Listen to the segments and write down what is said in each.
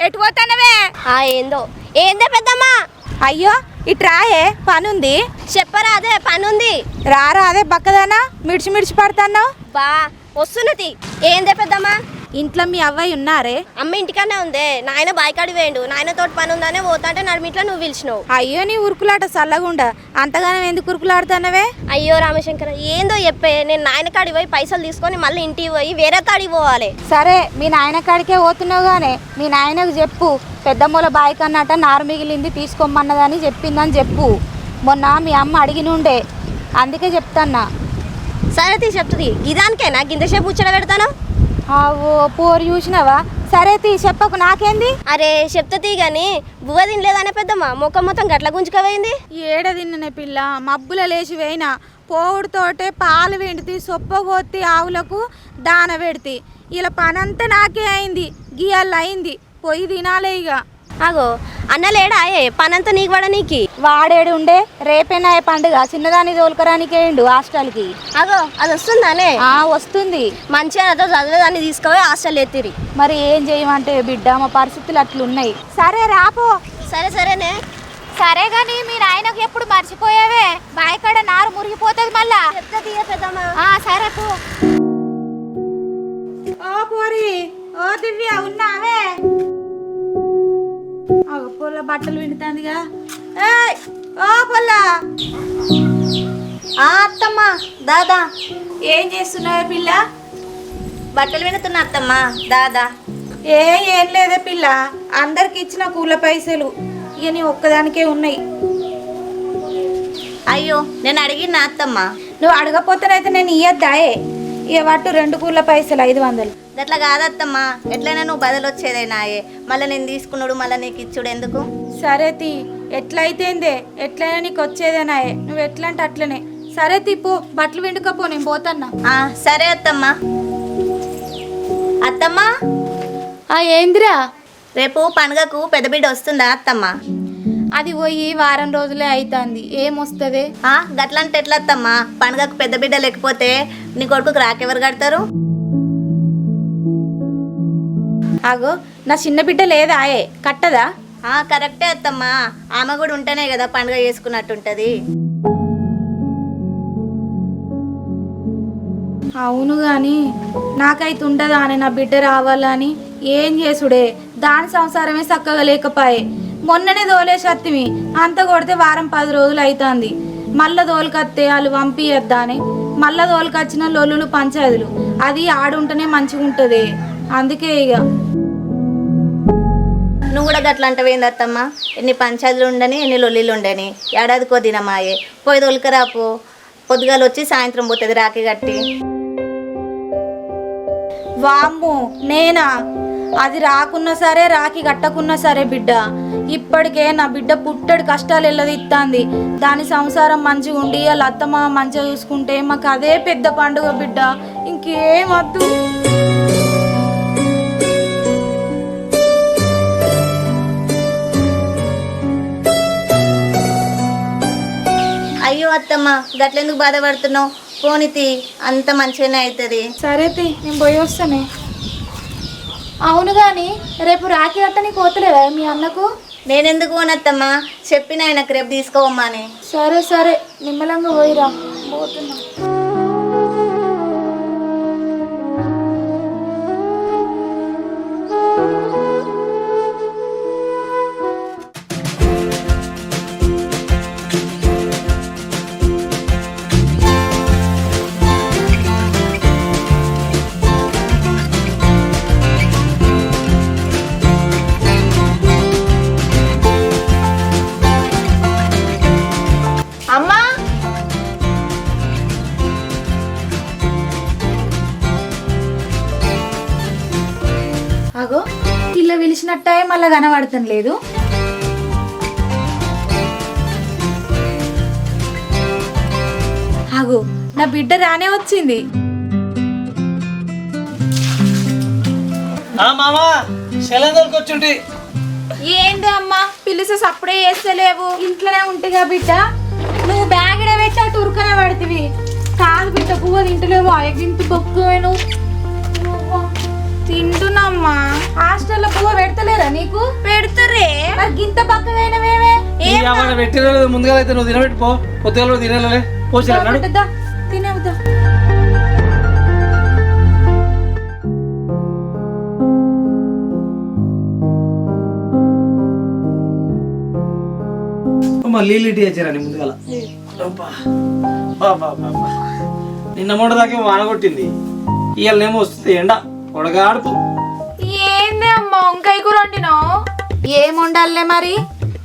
ఎటు పోతానవే? ఏందో ఏందే పెద్దమ్మా. అయ్యో ఇట్రాయే పనుంది. చెప్పరాదే పనుంది. రారా అదే బక్కదానా మిడిచి మిడిచి పడతాన్నావు. బా వస్తున్నది. ఏందే పెద్దమ్మా. ఇంట్లో మీ అవ్వయ్య ఉన్నారే? అమ్మ ఇంటికన్నా ఉందే. నాయన బాయికాడి వేయండు. నాయన తోటి పని ఉందనే పోతాంటే నడిమిట్లో నువ్వు పిలిచినావు. అయ్యో నీ ఉరుకులాట చల్లగుండా అంతగానం ఎందుకు ఉరుకులాడుతానవే? అయ్యో రామశంకర ఏందో చెప్పే. నేను నాయన కాడి పోయి పైసలు తీసుకొని మళ్ళీ ఇంటికి పోయి వేరే కాడికి పోవాలి. సరే మీ నాయన కాడికే పోతున్నావు గానే మీ నాయనకు చెప్పు పెద్దమ్మల బాయ్ కన్నట నారు మిగిలింది తీసుకోమన్నదని చెప్పిందని చెప్పు. మొన్న మీ అమ్మ అడిగినుండే అందుకే చెప్తాన్నా. సరే తీ చెప్తుంది. గిదానికేనా గింతసేపు ముచ్చట పెడతాను? ఓ పోరు చూసినావా? సరే తీ చెప్పకు నాకేంది. అరే చెప్తుంది కానీ బువ్వ తినలేదనే పెద్దమ్మ ముఖం మొత్తం గట్ల గుంజుకపోయింది. ఏడ తిన్ననే పిల్ల మబ్బుల లేచి వేయినా పోవుడుతోటే పాలు వెండితి సొప్ప పోతి ఆవులకు దాన పెడితి. ఇలా పనంతా నాకే అయింది. గియాళ్ళు అయింది పొయ్యి తినాలే ఇక. అగో అన్నలేడా పనంతా నీకు పడ నీకి. వాడేడు ఉండే రేపేనా పండుగ చిన్నదాన్ని తోలుకరానికేయండు హాస్టల్కి. అగో అది వస్తుందానే? వస్తుంది. మంచిగా అదో చదివేదాన్ని తీసుకుపోయి హాస్టల్ ఎత్తిరి. మరి ఏం చేయమంటే బిడ్డ మా పరిస్థితులు అట్లున్నాయి. సరే రాపో. సరే సరేనే. సరే గాని మీరు ఆయనకు ఎప్పుడు మర్చిపోయావే బాయికాడ నారు మురిగిపోతుంది మళ్ళా. సరే పో. ఓ పోరి ఓ దివ్య ఉన్నావే? పొల్ల బట్టలు వింటుందిగా. ఓ పొల్ల. అత్తమ్మా దాదా ఏం చేస్తున్నావే పిల్ల? బట్టలు వినుతున్నా అత్తమ్మా దాదా. ఏం లేదే పిల్ల అందరికి ఇచ్చిన కూల పైసలు ఇక నీ ఒక్కదానికే ఉన్నాయి. అయ్యో నేను అడిగిన అత్తమ్మా. నువ్వు అడగపోతేనైతే నేను ఇయ్యద్దాయే. ఇక వాటు 2 కూల పైసలు 500. అట్లా కాదత్తమ్మా. ఎట్లయినా నువ్వు బదులు వచ్చేదేనాయే. మళ్ళీ నేను తీసుకున్నాడు మళ్ళీ నీకు ఇచ్చుడు ఎందుకు? సరే తీ ఎట్లయితేందే ఎట్లయినా నీకు వచ్చేదేనాయే. నువ్వు ఎట్లా అంటే అట్లనే. సరే తీ పో బట్టలు విండుకపో నేను పోతన్నా. సరే అత్తమ్మా. అత్తమ్మా ఏందిరా? రేపు పండుగకు పెద్ద బిడ్డ వస్తుందా అత్తమ్మా? అది పోయి వారం రోజులే అవుతుంది. ఏమొస్తుంది? గట్లంటే ఎట్లా అత్తమ్మా? పండుగకు పెద్ద బిడ్డ లేకపోతే నీ కొడుకుకి రాకెవరు కడతారు? అగో నా చిన్న బిడ్డ లేదా కట్టదా? కరెక్టే అత్తమ్మా. ఆమె కూడా ఉంటేనే కదా పండుగ చేసుకున్నట్టుంటది. అవును గాని నాకైతే ఉండదా అని నా బిడ్డ రావాలని. ఏం చేసుడే దాని సంసారమే చక్కగా లేకపాయే. మొన్ననే దోలేసత్తిమి అంత కొడితే వారం 10 రోజులు అవుతుంది. మళ్ళా దోలుకత్తే వాళ్ళు పంపియద్దా అని మళ్ళా దోలుకొచ్చిన లొల్లులు పంచాదులు. అది ఆడుంటేనే మంచిగా ఉంటుంది. అందుకే ఇక నువ్వు కూడా గట్ల అంటవేంది అత్తమ్మా? ఎన్ని పంచాయతీలు ఉండని ఎన్ని లొల్లీలు ఉండని ఏడాదికో దినమాయే. పోయి దొలకరాపో. పొద్దుగాలు వచ్చి సాయంత్రం పోతుంది రాఖీ కట్టి. వామ్మో నేనా? అది రాకున్నా సరే రాఖీ కట్టకున్నా సరే బిడ్డ ఇప్పటికే నా బిడ్డ పుట్టడి కష్టాలు ఎల్లదిస్తుంది. దాని సంసారం మంచిగా ఉండి వాళ్ళ అత్తమ్మ మంచిగా చూసుకుంటే మాకు అదే పెద్ద పండుగ బిడ్డ. ఇంకేమద్దు. అయ్యో అత్తమ్మ గట్లెందుకు బాధపడుతున్నావు? పోనీతి అంత మంచిగానే అవుతుంది. సరే తి నేను పోయి వస్తానే. అవును కానీ రేపు రాఖీ కట్టని కోతలేదా మీ అన్నకు? నేనెందుకు పోనత్తమ్మా? చెప్పిన ఆయనకు రేపు తీసుకోవమ్మని. సరే సరే నిమ్మలంగా పోయిరా. పోతున్నా. అగో ఇల్లు పిలిచినట్టే మళ్ళా కనబడతాం లేదు. అగో నా బిడ్డ రానే వచ్చింది. ఏంది అమ్మా పిలిచి సప్పుడే చేస్తలేవు? ఇంట్లోనే ఉంటేగా బిడ్డ. నువ్వు బ్యాగ్ పెట్టి అటు ఉరుకనే పడుతుంది. కాదు బిడ్డ పువ్వు తింటలేవు. గింటి బొక్కును తింటున్నామ్మా. హాస్టల్లో పువ్వు పెడతలేరా నీకు? పెడుతుర్రే. మరి గింత పక్కనైనవేమే? పెట్టిన ముందుగా అయితే నువ్వు తినబెట్టుకో, కొత్తగా తినాలే పోసి అన్నాడు. తినేవుదా. మళ్ళీ ఇటు వచ్చారని ముందుగా నిన్న మొన్న దాకా వాన కొట్టింది, ఇవాళనేమో వస్తుంది ఎండ ఉడగాడుతూ. ఏంది అమ్మా వంకాయ కూర వండినావు? ఏం వండాలే మరి?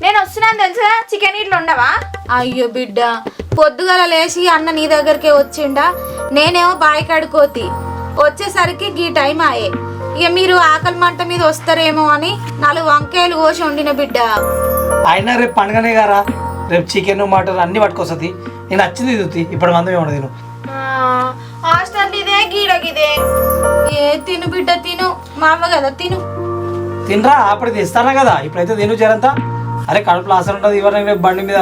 నేను వస్తున్నాను తెలుసా, చికెన్ ఇట్లా ఉండవా? అయ్యో బిడ్డ, పొద్దుగల లేచి అన్న నీ దగ్గరికే వచ్చిండా, నేనేమో బాయి కడుకోతి వచ్చేసరికి గీ టైం ఆయే. ఇక మీరు ఆకలి మంట మీద వస్తారేమో అని 4 వంకాయలు కోసి వండిన బిడ్డ. అయినా రేపు పండుగనే గారా, రేపు చికెన్ మటన్ అన్ని పట్టుకొస్తుంది. నేను వచ్చింది తిరుగుతుంది, ఇప్పుడు మందం ఏమన్నా తిను. హాస్టల్ ఇదే గీడగిదే. ఏ తిను బిడ్డ తిను, మా అమ్మ కదా తిను. తినరా, అప్పుడు తెస్తానా కదా, ఇప్పుడైతే తిను జరంతా. అరే కడుపులో ఆసర ఉంటుంది, ఇవన్నీ రేపు బండి మీద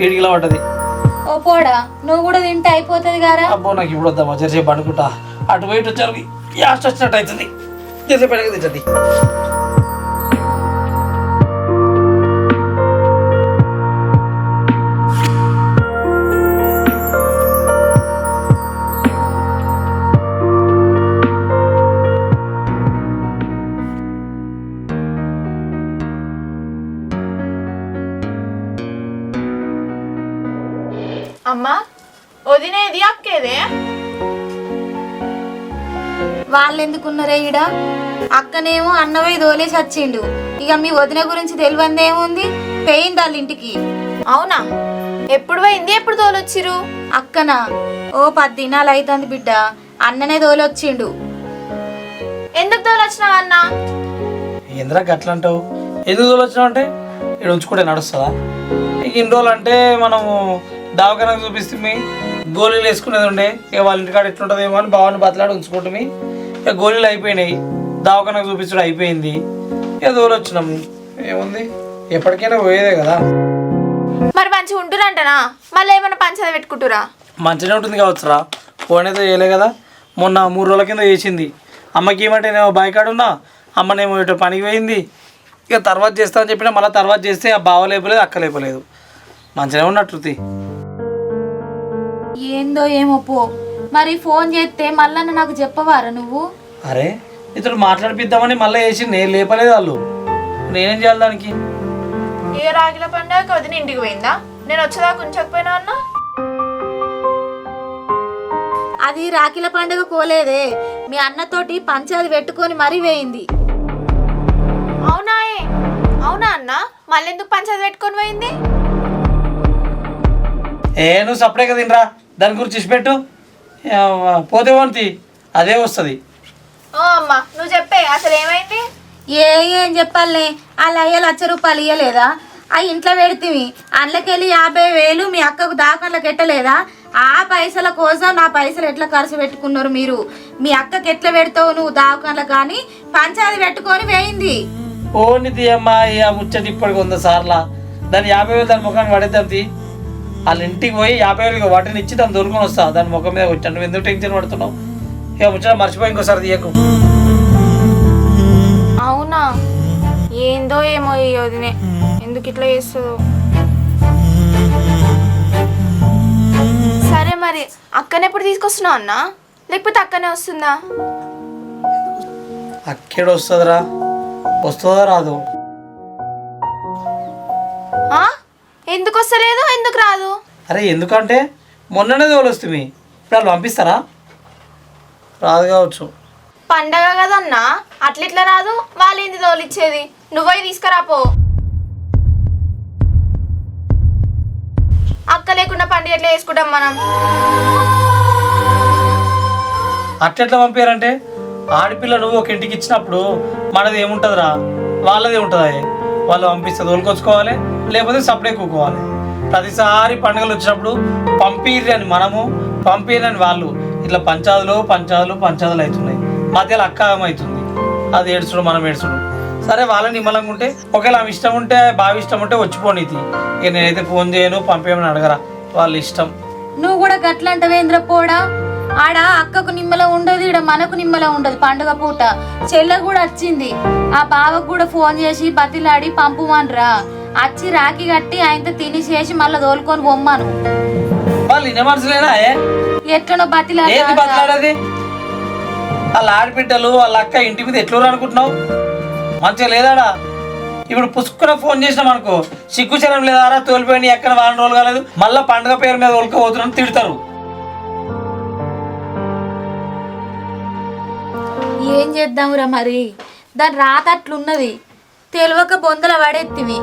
7 కిలో పడ్డది. ఓ పోడా, నువ్వు కూడా తింటే అయిపోతుంది గారా. అబ్బో నాకు ఇప్పుడు వద్దామా, జరిసేపు పండుకుంటా. అటు బయట వచ్చారు యాస్ట్ వచ్చినట్టు అవుతుంది, జరిసేపు పెడగ తింటుంది. అమ్మా వదినేది అక్కేదే? వాళ్ళెందుకున్నారే ఈడ? అక్కనేమో అన్నవై దోలేసి వచ్చిండు. ఇక మీ వదిన గురించి తెలియందేముంది, పోయింది వాళ్ళ ఇంటికి. అవునా, ఎప్పుడు పోయింది, ఎప్పుడు తోలొచ్చిరు? అక్కనా ఓ 10 దినాలు అవుతుంది బిడ్డ, అన్ననే దోలొచ్చిండు. ఎందుకు తోలొచ్చినావు అన్న? ఏంద్రా గట్లా అంటావు? ఎందుకు తోలొచ్చినావు అంటే ఇక్కడ ఉంచుకుంటే నడుస్తుందా? ఇక ఇన్ని రోజులు అంటే మనము దవాఖానకు చూపిస్తే గోళీలు వేసుకునేది ఉండే, ఇక వాళ్ళ ఇంటికాడ ఎట్లుంటుందేమో అని బావని బతలాడి ఉంచుకుంటుంది. ఇక గోళీలు అయిపోయినాయి, దవాఖానకు చూపించడం అయిపోయింది, ఇక దూరొచ్చినాము. ఏముంది, ఎప్పటికైనా పోయేదే కదా. మరి మంచిగా ఉంటురంటనా, మళ్ళీ ఏమైనా పంచద పెట్టుకుంటురా? మంచిగా ఉంటుంది కావచ్చురా, ఫోన్ అయితే చేయలే కదా. మొన్న 3 రోజుల కింద చేసింది. అమ్మకి ఏమంటే నేను బాయికాడున్నా, అమ్మనేమో ఇటు పనికి పోయింది. ఇక తర్వాత చేస్తా అని చెప్పినా మళ్ళీ తర్వాత చేస్తే ఆ బావ లేపలేదు, అక్క లేపలేదు. మంచిగా ఉన్నట్టు. ఏందో ఏమో పో. మరి ఫోన్ చేస్తే మళ్ళా నాకు చెప్పవారా నువ్వు? అరే ఇతడు మాట్లాడిపిద్దామని మళ్ళీ వేసి నేను లేపలేదు వాళ్ళు, నేనేం చేయాలి దానికి? ఏ రాగిల పండుగ వదిన ఇంటికి పోయిందా? నేను వచ్చేదాకా ఉంచకపోయినా అన్న? అది రాఖీల పండుగ కోలేదే, మీ అన్నతోటి పంచాది పెట్టుకొని మరీ వేయింది. అవునా? అవునా అన్న, మళ్ళీ ఎందుకు పంచాది పెట్టుకొని పోయింది? నువ్వు సపరేట్ కదా తినరా, దాని గురించి ఇచ్చిపెట్టు, పోతే పోంతి అదే వస్తుంది. ఓ అమ్మ నువ్వు చెప్పే, అసలు ఏమైంది? ఏం చెప్పాలే, వాళ్ళు అయ్యా ₹1,00,000 ఇయ్యలేదా? ఆ ఇంట్లో పెడితివి, అందులోకెళ్ళి 50,000 మీ అక్కకు దాఖలకు ఎట్టలేదా? ఆ పైసల కోసం నా పైసలు ఎట్లా ఖర్చు పెట్టుకున్నారు మీరు? మీ అక్కకి ఎట్లా పెడతావు నువ్వు దాఖలకు? కానీ పంచాది పెట్టుకొని వేయింది. ఓ నిధి అమ్మా, ముచ్చటి ఇప్పటికి 100 సార్లా. దాన్ని 50,000 దాని ముఖాన్ని పడేద్దాం. వాళ్ళ ఇంటికి పోయి 50,000 వాటిని ఇచ్చి దాన్ని దొరుకుని వస్తా, దాని ముఖం మీద వచ్చాను. నువ్వు ఎందుకు టెన్షన్ పడుతున్నావు? ఇక ముచ్చట మర్చిపోయి ఇంకోసారి తీయకు. అవునా, ఏందో ఏమో ఈ వదినే ఎందుకు ఇట్లా చేస్తుందో. సరే మరి అక్కనే ఎప్పుడు తీసుకొస్తున్నావు అన్నా, లేకపోతే అక్కనే వస్తుందా? అక్కడ వస్తుందిరా, వస్తుందా రాదు? ఎందుకు వస్తలేదు, ఎందుకు రాదు? అరే ఎందుకంటే మొన్ననే తోలొస్తుంది, ఇప్పుడు వాళ్ళు పంపిస్తారా? రాదు కావచ్చు. పండగ కదన్నా, అట్లిట్లా రాదు. వాళ్ళు ఏంది తోలిచ్చేది, నువ్వై తీసుకురాపో. అక్క లేకుండా పండుగ ఎట్లా చేసుకుంటాం మనం? అట్లెట్లా పంపారంటే, ఆడపిల్ల నువ్వు ఒక ఇంటికి ఇచ్చినప్పుడు మనది ఏముంటుందిరా, వాళ్ళది ఉంటుంది. వాళ్ళు పంపిస్తే తోలుకొచ్చుకోవాలి, లేకపోతే సపడే కూకోవాలి. ప్రతిసారి పండుగలు వచ్చినప్పుడు పంపిర్రి అని మనము, పంపిర్రి అని వాళ్ళు, ఇట్లా పంచాదులు అవుతున్నాయి. మధ్యలో అక్క ఏమవుతుంది, అది ఏడ్చుడు మనం ఏడ్చుడు. సరే వాళ్ళని నిమ్మలంగా ఉంటే, ఒకవేళ ఆమె ఇష్టం ఉంటే, బాగా ఇష్టం ఉంటే వచ్చిపోనీతి. ఇక నేనైతే ఫోన్ చేయను, పంపేయమని అడగరా, వాళ్ళ ఇష్టం. నువ్వు కూడా గట్లంటవేంద్ర పోడా? ఆడ అక్కకు నిమ్మల ఉండదు, ఈడ మనకు నిమ్మల ఉండదు. పండుగ పూట చెల్లె కూడా వచ్చింది. ఆ బావకు కూడా ఫోన్ చేసి బతిలాడి పంపుమనరా. వచ్చి రాఖీ కట్టి ఆయనతో తిని చేసి మళ్ళీ తోలుకొని పొమ్మను. వాళ్ళు ఇన్న మనసులేనా ఎట్లనో బతిలాడి ఏంది బతలాడేది? వాళ్ళ ఆడబిడ్డలు వాళ్ళ అక్క ఇంటి మీద ఎట్లా అనుకుంటున్నావు? మంచిగా లేదాడా? ఇప్పుడు పుష్కున ఫోన్ చేసినాం అనుకో, సిగ్గుచరం లేదారా తోలిపోయి ఎక్కడ వారం రోజులు కాలేదు, మళ్ళీ పండుగ పేరు మీద ఉల్కపోతున్నాను తిడతారు. ఏం చేద్దాంరా మరి, దాని రాత అట్లున్నది. తెలియక బొందల పడెత్తివి.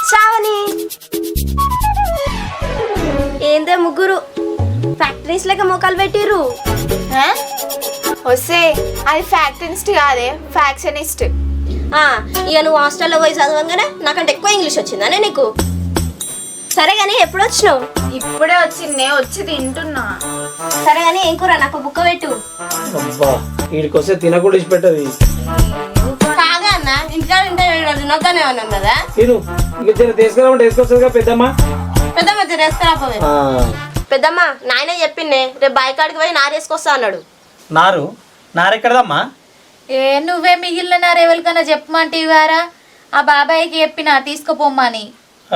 శ్రావణి ఏందే ముగ్గురు ఫ్యాక్టరీస్ లెక్క మొక్కలు పెట్టిర్రు. వస్తే అది ఫ్యాక్టరిస్ట్ కాదే, ఫ్యాక్షనిస్ట్. ఇక నువ్వు హాస్టల్లో పోయి చదవంగానే నాకంటే ఎక్కువ ఇంగ్లీష్ వచ్చిందానే నీకు? సరే కానీ ఎప్పుడు వచ్చినావు? ఇప్పుడే వచ్చిందే, వచ్చి తింటున్నా. సరే కానీ ఏం కూర నాకు బుక్క పెట్టు. అబ్బా వీడికి వస్తే తినకుండా ఇచ్చి పెట్టది. కాగా అన్న ఇంటికాడ తినొద్దానే ఉన్నాం కదా. తిను ఇంకా తీసుకురామంటే వేసుకొస్తుందిగా పెద్దమ్మ. పెద్దమ్మ వేసుకురాపోవే. పెద్దమ్మ నాయన చెప్పిండే రేపు బాయికాడికి పోయి నారేసుకొస్తా అన్నాడు. నారెక్కడదమ్మా? నువ్వే మిగిలిన నారెవరికన్నా చెప్పమంటే ఇవారా? ఆ బాబాయ్కి చెప్పినా తీసుకుపోమ్మని.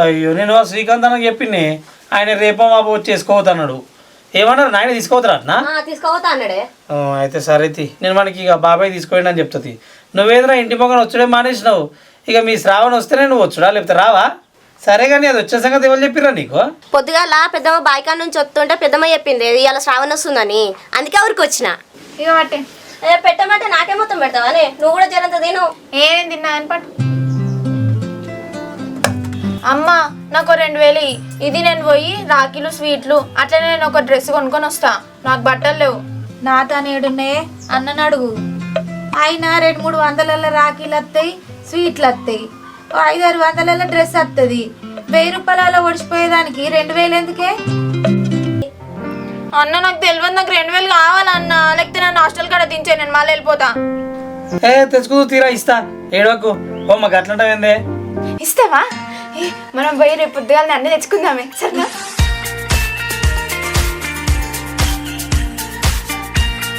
అయ్యో నేను ఆ శ్రీకాంత్ అన్నకి చెప్పింది, ఆయన రేపో మాపు వచ్చి వేసుకోవద్దన్నాడు. ఏమన్నారు నాయన తీసుకోవద్దురా? తీసుకోవతా అన్నాడే. అయితే సరే నేను మనకి ఇక బాబాయ్ తీసుకోండి అని చెప్తుంది. నువ్వేదైనా ఇంటి మొక్కను వచ్చుడే మానేసినావు. ఇక మీ శ్రావణ వస్తేనే నువ్వు వచ్చుడా, లేకపోతే రావా? సరే కానీ అది వచ్చే సంగతి ఎవరు చెప్పిరా నీకు? పొద్దుగాల పెద్దమ్మ బాయికాడ నుంచి వస్తుంటే పెద్దమ్మ చెప్పింది ఇవాళ శ్రావణ వస్తుందని, అందుకే ఊరికి వచ్చిన. ఇక పట్టే పెట్టమంటే నాకే మొత్తం పెడతావానే? నువ్వు కూడా జరంత తిను. ఏం తిన్నా అని పట్టు. అమ్మా నాకు 2000 ఇది నేను పోయి రాఖీలు స్వీట్లు అట్లనే నేను ఒక డ్రెస్ కొనుక్కొని వస్తా. నాకు బట్టలు లేవు. నా తానేడున్నే అన్నను అడుగు. ఆయన 200-300 రాఖీలు వస్తాయి, స్వీట్లు వస్తాయి, 500-600 డ్రెస్ వస్తుంది. 1000 రూపాయల ఒడిచిపోయేదానికి 2000 ఎందుకే? అన్న నాకు తెలియదు, నాకు 2000 కావాలన్న, లేకపోతే నన్ను హాస్టల్ కాడ దించే, నేను మళ్ళీ వెళ్ళిపోతా. తెచ్చుకుందు తీరా ఇస్తా, ఏడవకు. ఓ మాకు అట్లంటావేందే? ఇస్తావా? మనం పోయి రేపు పొద్దుగాలని అన్నీ తెచ్చుకుందామే, సరేనా?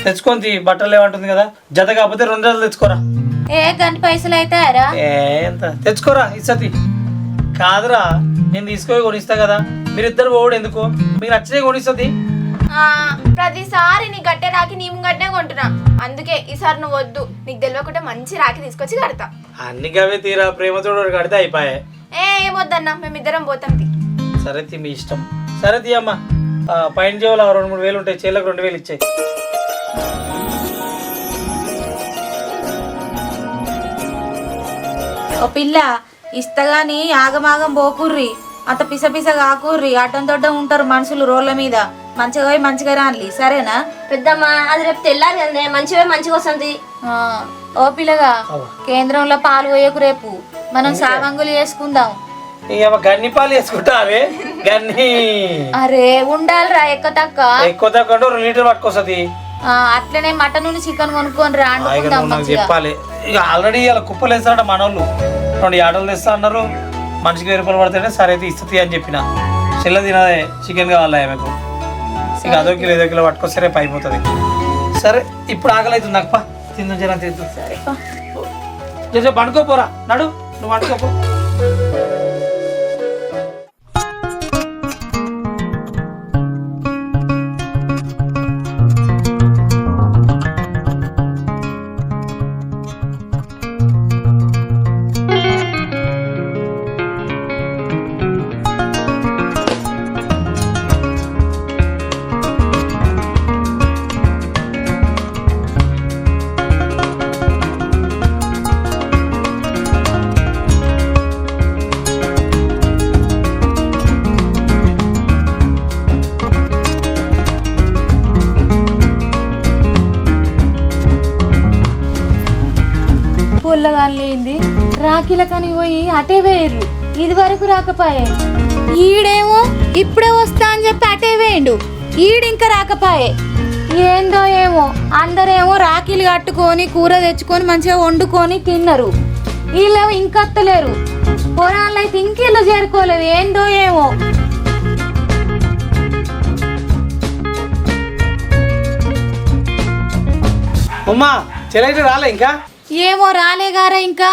తెచ్చుకొని బట్టలు లేవంటుంది కదా, జత కాకపోతే 2 జతలు తెచ్చుకోరా. గంట పైసలు అవుతాయారా? ఎంత తెచ్చుకోరా ఇస్తతి. కాదురా నేను తీసుకొని కొనిస్తా కదా, మీరిద్దరు పోవడం ఎందుకు? మీకు నచ్చినవి కొనిస్తుంది. ప్రతిసారి నీ గట్టే రాకి నీ ముంగట్నే కొంటున్నా, అందుకే ఈసారి నువ్వు వద్దు. నీకు తెలియకుండా మంచి రాకి తీసుకొచ్చి కడతా. అన్ని గవే తీరా, ప్రేమతో కడితే అయిపోయాయి. ఏమొద్దన్నా, మేమిద్దరం పోతాం. సరే మీ ఇష్టం. సరే తీయమ్మా, పైన జేవులు 2-3 వేలు ఉంటాయి, చేలకు 2000 ఇచ్చాయి. ఓ పిల్ల ఇస్తగాని ఆగమాగం పోకుర్రి, అంత పిస కాకుర్రి. అడ్డం దొడ్డం ఉంటారు మనుషులు రోడ్ల మీద. మంచిగా పోయి మంచిగా రాన్లి, సరేనా? పెద్దమ్మ అది రేపు తెల్లారి కదే, మంచిగా వస్తుంది. ఓ పిల్లగా కేంద్రంలో పాలు పోయకు, రేపు మనం సామంగులు చేసుకుందాం. గన్ని పాలు వేసుకుంటా అవే గన్ని. అరే ఉండాలిరా, ఎక్కువ తక్కువ 2 లీటర్లు పట్టుకొస్తుంది. అట్లనే మటన్ చికెన్ కొనుక్కొని రా, వండుకుందాం మంచిగా. చెప్పాలి ఇక ఆల్రెడీ ఇలా కుప్పలు వేస్తారట మనోళ్ళు. 2 ఆటలు తెస్తా అన్నారు, మనిషికి 1000 రూపాయలు పడితేనే సరే అయితే ఇస్తుంది అని చెప్పిన. చెల్ల తినదే, చికెన్ కావాలా ఆమెకు. ఇక అదో కిలో పట్టుకొస్తే రేపు అయిపోతుంది. సరే ఇప్పుడు ఆకలి అవుతుంది నాకు, పా తిందాం జర తింటుంది. సరే పండుకోపోరా, నడు నువ్వు పండుకోపో. పొల్లగాలేంది రాఖీల కని పోయి అటే వేయరు, ఇది వరకు రాకపాయే. ఈడేమో ఇప్పుడే వస్తా అని చెప్పి అటే వేయండు, ఈడింకా రాకపాయే. ఏందో ఏమో అందరేమో రాఖీలు కట్టుకొని కూర తెచ్చుకొని మంచిగా వండుకొని తిన్నారు, వీళ్ళేమో ఇంకత్తలేరు. పొరాళ్ళు అయితే ఇంకిళ్ళు చేరుకోలేదు, ఏందో ఏమో. అమ్మా చెల్లైతే రాలే ఇంకా? ఏమో రాలేగారా ఇంకా.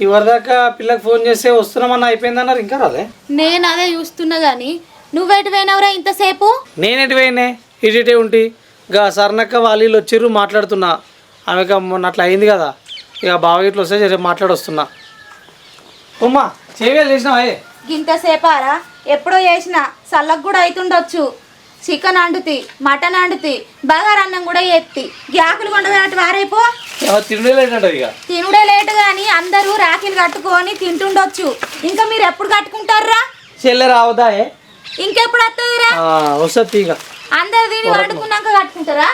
ఇవరిదాకా పిల్లకి ఫోన్ చేస్తే వస్తున్నామన్నా అయిపోయిందన్నారు, ఇంకా రాలే. నేను అదే చూస్తున్నా గాని నువ్వెటు పోయినవరా ఇంతసేపు? నేనేంటి పోయినే ఇటే ఉంటి. ఇక సర్నక్క వాళ్ళు వచ్చిర్రు, మాట్లాడుతున్నా. ఆమెకు మొన్న అట్లా అయింది కదా, ఇక బావ ఇట్లా వస్తే రేపు మాట్లాడొస్తున్నా. అమ్మా చేయాలి చేసినావా? ఇంతసేపారా? ఎప్పుడో చేసిన సల్లకు కూడా అవుతుండొచ్చు. చికెన్ వండుతి, మటన్ వండుతి, బగారు అన్నం కూడా ఎత్తి గ్యాకులు కొండవేట వారైపో. తిండే లేట్ అంట. ఇక తినుడే లేటు గాని అందరూ రాఖీలు కట్టుకొని తింటుండొచ్చు. ఇంకా మీరు ఎప్పుడు కట్టుకుంటారా? చెల్లె రావదా? ఇంకెప్పుడు వస్తుందిరా? వస్తుంది. ఇక అందరు తిని వండుకున్నాక కట్టుకుంటారా?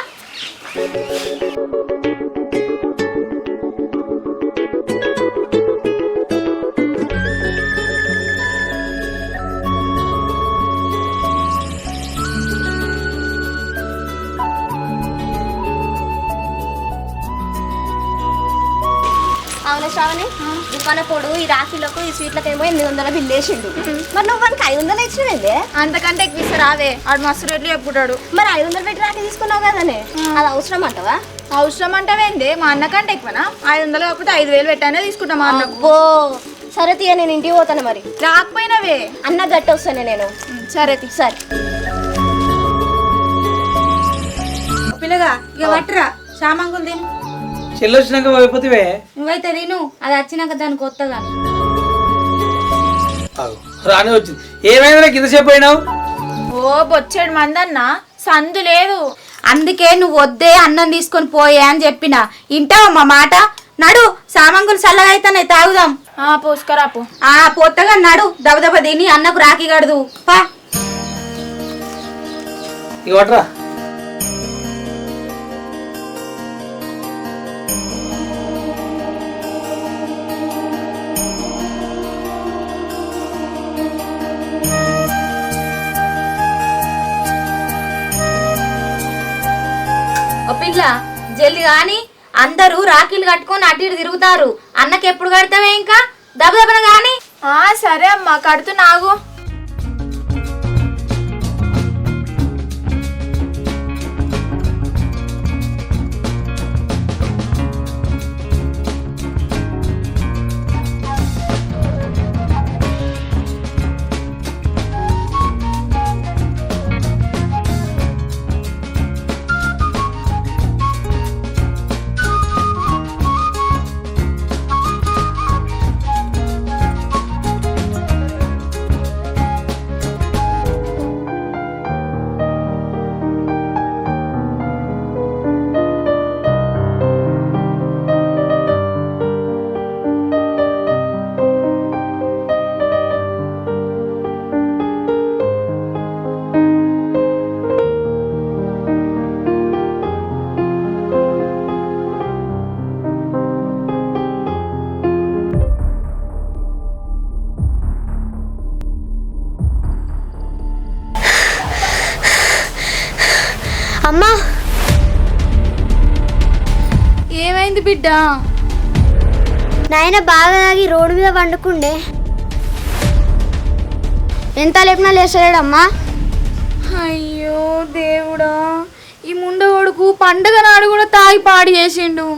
అవునా శ్రావణి, దుకాణ పొడు ఈ రాఖీలకు ఈ స్వీట్లకేమో 800 బిల్లు వేసిండు. మరి నువ్వు వానికి 500 ఇచ్చినవేందే? అంతకంటే ఎక్కువ ఇస్తా రావే, ఆడు మస్తు రేట్లు చెప్పుకుంటాడు. మరి 500 పెట్టి రాఖీ తీసుకున్నావు కదనే, అది అవసరం అంటవా? అవసరం అంటావేందే? మా అన్నకంటే ఎక్కువనా? 500 కాకపోతే 5000 పెట్టానే తీసుకుంటా మా అన్నకు. అబ్బో సరే తీయ, నేను ఇంటికి పోతాను. మరి రాకపోయినవే అన్న గట్టి వస్తానే నేను. సరే సరే పిల్లగా ఇక పట్టురా సామాంగులు తిను. చెల్లి వచ్చినాక అయిపోతావే. నువ్వైతే తిను, అది వచ్చినాక దానికి కొత్తగా. రాని వచ్చింది. ఏమైనా కిందసేపు అయినావు? ఓ బొచ్చేడు మంది అన్న, సందు లేదు. అందుకే నువ్వు వద్దే అన్నం తీసుకొని పోయే అని చెప్పిన. ఇంటావా మా మాట? నడు, సామాంగులు చల్లగా అయితేనే తాగుదాం. పోసుకరాపు. పొత్తగా నడు, దబదబ తిని అన్నకు రాఖీ కడదు పా. ఇక పట్టరా. పిల్ల జల్ది గాని, అందరూ రాఖీలు కట్టుకొని అటు ఇటు తిరుగుతారు. అన్నకి ఎప్పుడు కడతావే? ఇంకా దబదబన గాని. సరే అమ్మా, కడుతున్నాగు. అమ్మా ఏమైంది బిడ్డ? నాయన బాగా తాగి రోడ్డు మీద వండుకుండే, ఎంత లేపినా లేచలేడమ్మా. అయ్యో దేవుడా, ఈ ముండగొడుకు పండగ నాడు కూడా తాగి పాడి చేసిండు.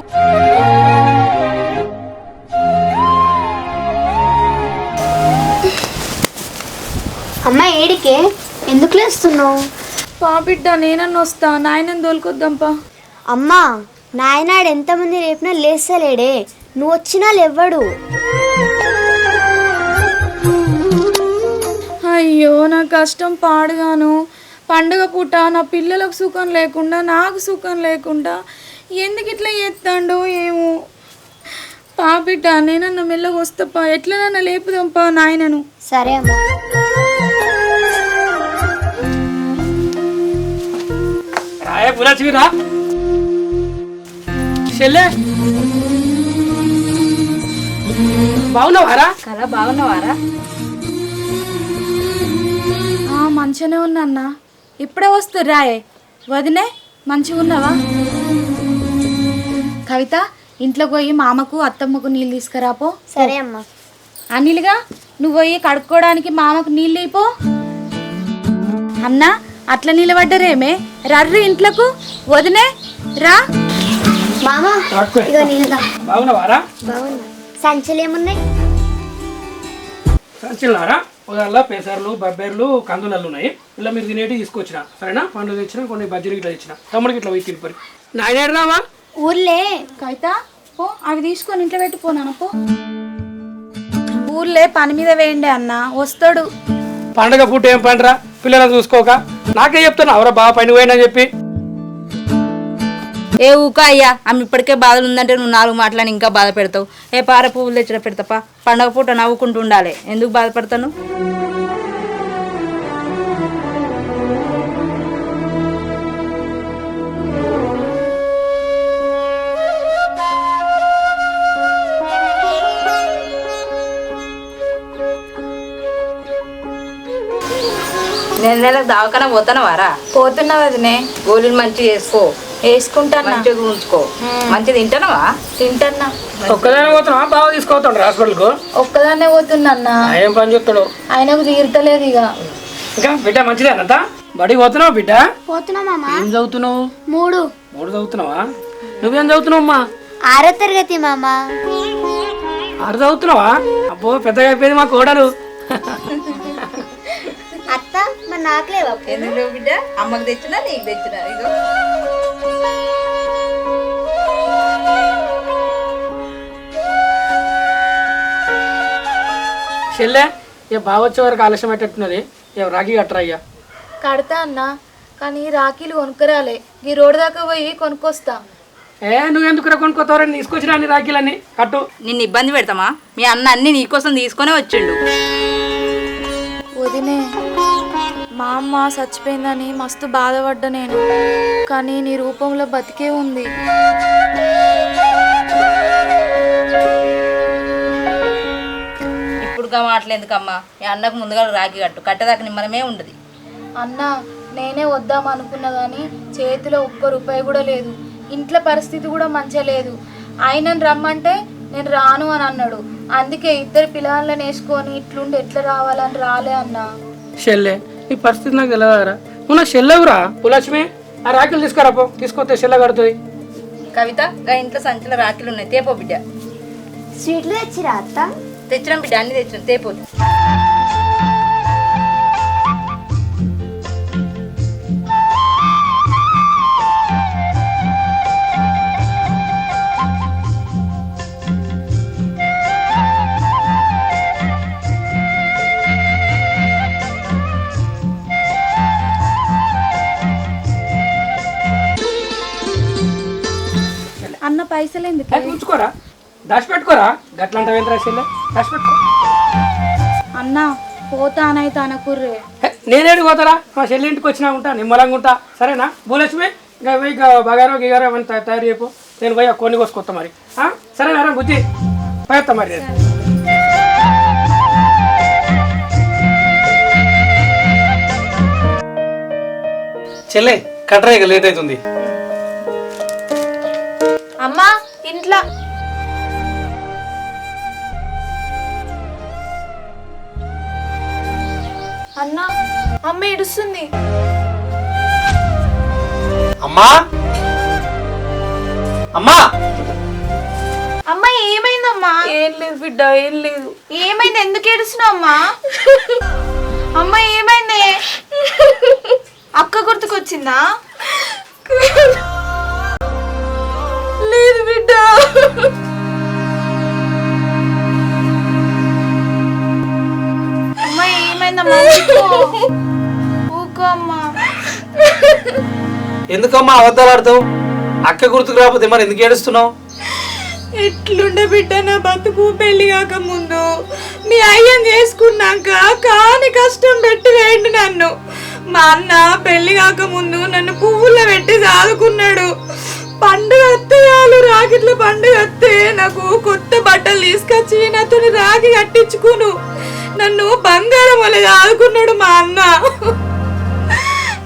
అమ్మ ఏడికే, ఎందుకు లేస్తున్నావు? పా బిడ్డ, నేనన్న వస్తా, నాయనని తోలుకొద్దాంపా. అమ్మా నాయనాడు ఎంతమంది రేపినా లేస్తలేడే, నువ్వు వచ్చినా లేవ్వడు. అయ్యో నా కష్టం పాడుగాను. పండుగ పూట నా పిల్లలకు సుఖం లేకుండా నాకు సుఖం లేకుండా ఎందుకు ఇట్లా చేస్తాడో ఏమో. పా బిడ్డ, నేనన్న మెల్లగా వస్తాపా, ఎట్లనన్నా లేపుదాంపా నాయనను. సరే అమ్మా. పురాచిరా చెల్లె, బాగున్నావారా? కదా బాగున్నావారా? మంచిగానే ఉన్నా. ఇప్పుడే వస్తుర్రాయే వదినే. మంచిగా ఉన్నావా? కవిత, ఇంట్లోకి పోయి మామకు అత్తమ్మకు నీళ్ళు తీసుకురాపో. సరే అమ్మా. అనిల్గా, నువ్వు పోయి కడుక్కోవడానికి మామకు నీళ్ళు ఇపో. అన్నా, అట్లా నిలబడ్డరేమే, రర్రు ఇంట్లోకు. వదినే రా. మామ ఇగో నీళ్ళదా. బాగున్నావారా? బాగున్నా. సంచులు ఏమున్నాయి? సంచిల్లారా ఉదాహరణ పెసర్లు బబ్బెర్లు కందులలు ఉన్నాయి. ఇలా మీరు తినేటి తీసుకొచ్చిన సరేనా? పండ్లు తెచ్చిన, కొన్ని బజ్జీలు ఇట్లా తెచ్చిన. తమ్ముడికి ఇట్లా పోయి తినిపరి. నాయనేడురావా? ఊర్లే. కవిత పో, అవి తీసుకొని ఇంట్లో పెట్టిపోనాను పో. ఊర్లే పని మీద వేయండి అన్న, వస్తాడు. పండగ పూట ఏం పండరా పిల్లలను చూసుకోక? నాకే చెప్తున్నా అవరా బాగా పని పోయినని చెప్పి. ఏ ఊక అయ్యా, ఆమె ఇప్పటికే బాధలు ఉందంటే నువ్వు 4 మాటలని ఇంకా బాధ పెడతావు. ఏ పార పువ్వులు తెచ్చిన పెడతాపా. పండగ పూట నవ్వుకుంటూ ఉండాలి. ఎందుకు బాధపడతాను? నెలకు దావకన పోతాను వారా? పోతున్నా వదినే. గోళీలు మంచిగా వేసుకో, వేసుకుంటానా? మంచిగా ఉంచుకో. మంచిగా తింటానవా? తింటన్నా. ఒక్కదానే పోతున్నావా? బాగా తీసుకోవతాడు హాస్పిటల్కు. ఒక్కదాన్నే పోతున్నా. ఏం పని చెప్తాడు? ఆయనకు తీరతలేదు ఇక. ఇంకా బిడ్డ మంచిదేనంతా? బడికి పోతున్నావు బిడ్డ? పోతున్నా మామ. ఏం చదువుతున్నావు? 3. 3 చదువుతున్నావా? నువ్వేం చదువుతున్నావు అమ్మా? 6వ తరగతి మామ. 6 చదువుతున్నావా? అబ్బో పెద్దగా అయిపోయింది మా కోడలు. అత్త మరి నాకులేవా? ఎందుకు బిడ్డ? అమ్మకి తెచ్చినా నీకు తెచ్చినా. ఇదో చెల్లె ఇక బాగా వచ్చే వరకు ఆలస్యం పెట్టట్టున్నది. ఇక రాఖీ కట్టరా అయ్యా. కడతా అన్నా, కానీ రాఖీలు కొనుక్కరాలే. ఈ రోడ్డు దాకా పోయి కొనుక్కొస్తా. నువ్వెందుకు కొనుక్కోతారని తీసుకొచ్చినా అన్ని రాఖీలన్నీ కట్టు. నిన్ను ఇబ్బంది పెడతామా? మీ అన్న అన్ని నీకోసం తీసుకొనే వచ్చిండు. వదినే, మా అమ్మ చచ్చిపోయిందని మస్తు బాధపడ్డా నేను. కానీ నీ రూపంలో బతికే ఉంది. ఇప్పుడుగా మాటలేందుకమ్మా? మీ అన్నకు ముందుగా రాఖీ కట్టు. కట్టేదాకా నిమ్మలమే ఉండదు. అన్న, నేనే వద్దాం అనుకున్నా కానీ చేతిలో ₹1 కూడా లేదు. ఇంట్లో పరిస్థితి కూడా మంచిగా లేదు. ఆయనను రమ్మంటే నేను రాను అని అన్నాడు. అందుకే 2 పిల్లలను వేసుకొని ఇట్లుండి ఎట్లా రావాలని రాలే అన్న. చెల్లె ఈ పరిస్థితి నాకు తెలియదారా? నువ్వు నా చెల్లెవురా పులక్ష్మి. ఆ రాఖీలు తీసుకురాపో, తీసుకొస్తే చెల్లె కడుతుంది. కవిత, గా ఇంట్లో సంచుల రాఖీలు ఉన్నాయి, తేపో బిడ్డ. స్వీట్లు తెచ్చిరా అత్త? తెచ్చినాం బిడ్డ, అన్ని తెచ్చినాం, తేపో. అన్న పైసలు ఎందుకు? ఉంచుకోరా, దాచిపెట్టుకోరా. గట్లంటే ఏంద్రా చెల్లె? దాచిపెట్టుకో. అన్న, పోతానైతే అనకుర్రే. నేనేడు పోతారా? మా చెల్లి ఇంటికి వచ్చినా ఉంటా, నిమ్మలంగా ఉంటా. సరేనా భూలక్ష్మి? ఇంకా పోయి బగారో గిగారో ఏమైనా తయారు చేయపో. నేను పోయి కొన్ని కోసుకొస్తా మరి. సరేనా బుద్ధి? పోయేస్తా మరి. చెల్లె కట్టరా, ఇక లేట్ అవుతుంది. అమ్మా ఇంట్లో అన్న, అమ్మ ఇడుస్తుంది. అమ్మా అమ్మా అమ్మ ఏమైందమ్మా? ఏం లేదు బిడ్డ, ఏం లేదు. ఏమైంది? ఎందుకు ఏడుస్తున్నావు అమ్మా? అమ్మ ఏమైంది? అక్క గుర్తుకొచ్చిందా? లేదు బిడ్డ. అమ్మ ఏమైందమ్మా? ఊకో అమ్మా. ఎందుకమ్మా అబద్ధాలు ఆడతావు? అక్క గుర్తుకు రాకపోతే మరి ఎందుకు ఏడుస్తున్నావు? ఎట్లుండే బిడ్డ నా బతుకు. పెళ్లి కాక ముందు మీ అయ్యని చేసుకున్నాక కాని కష్టం పెట్టి వేయండి నన్ను. మా అన్న పెళ్లి కాక ముందు నన్ను పువ్వుల్లో పెట్టి సాదుకున్నాడు. పండుగ వస్తే చాలు, రాగిట్ల పండుగ వస్తే నాకు కొత్త బట్టలు తీసుకొచ్చి నాతో రాగి కట్టించుకును. నన్ను బంగారం వల్ల ఆదుకున్నాడు మా అన్న.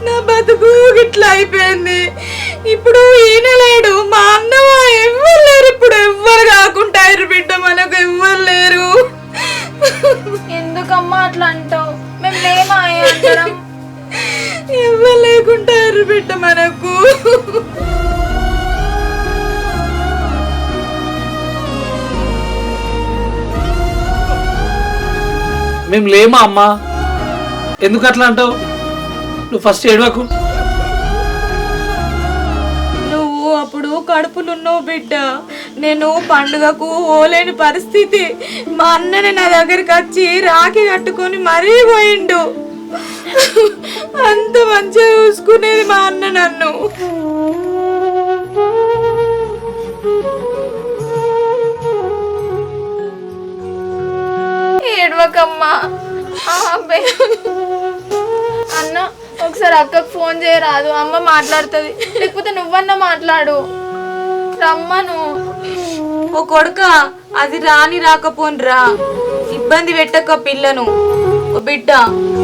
నా బతుకు ఇట్లా అయిపోయింది. ఇప్పుడు ఈయన లేడు, మా అన్నమ్మ ఎవ్వరు లేరు. ఇప్పుడు ఎవ్వరు కాకుంటారు బిడ్డ, మనకు ఎవ్వరు లేరు. ఎందుకమ్మా అట్లా అంటావు? మేము లేమా అందరం? ఎవ్వరు లేకుంటారు బిడ్డ మనకు. మేము లేమా అమ్మా? ఎందుకు అట్లా అంటావు? నువ్వు ఫస్ట్ ఏడవకు. నువ్వు అప్పుడు కడుపులున్నావు బిడ్డ. నేను పండుగకు పోలేని పరిస్థితి. మా అన్నని నా దగ్గరికి వచ్చి రాఖీ కట్టుకొని మరీ పోయిండు. అంత మంచిగా చూసుకునేది మా అన్న నన్ను. ఏడవకమ్మా. అన్న ఒకసారి అక్కకు ఫోన్ చేయరాదు, అమ్మ మాట్లాడుతుంది. లేకపోతే నువ్వన్నా మాట్లాడు. రమ్మను. ఓ కొడుక, అది రాని రాకపోన్రా, ఇబ్బంది పెట్టక పిల్లను. ఓ బిడ్డ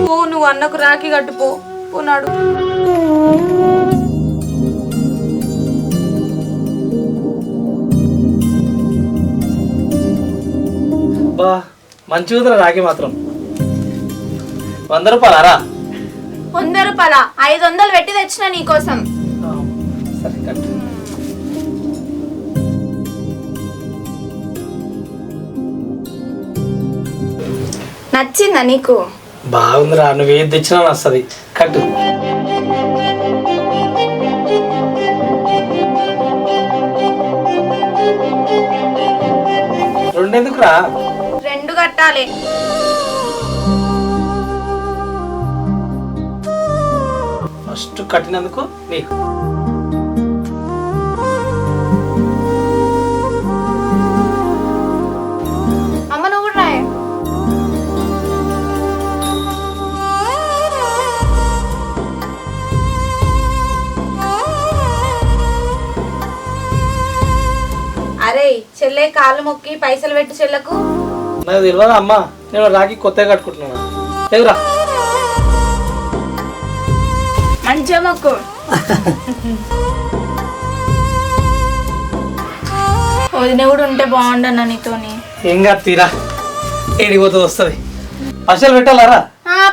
పో, నువ్వు అన్నకు రాఖీ కట్టుపో పోనాడు. బా మంచి కుదర రాకి మాత్రం. 100 రూపాయలారా? 100 రూపాయల 500 పెట్టి తెచ్చిన నీకోసం. సరే కట్టు. నచ్చిందా నీకు? బాగుందిరా, నువ్వు ఏది తెచ్చినా వస్తుంది. కట్టు. రెండెందుకురా? 2 కట్టాలి. ఫస్ట్ కట్టినందుకు నీకు. అమ్మ నువ్వు కూడా రాయి. అరే చెల్లె, కాళ్ళు మొక్కి పైసలు పెట్టు చెల్లకు. నాకు తెలియదా అమ్మా, నేను రాకి కొత్తగా కట్టుకుంటున్నాను. ఎదురా మంచిగా మొక్కు. వదిన కూడా ఉంటే బాగుండన్నా నీతోని. ఏం కాదు తీరా, ఏడిపోతుంది వస్తుంది. పైసలు పెట్టాలారా?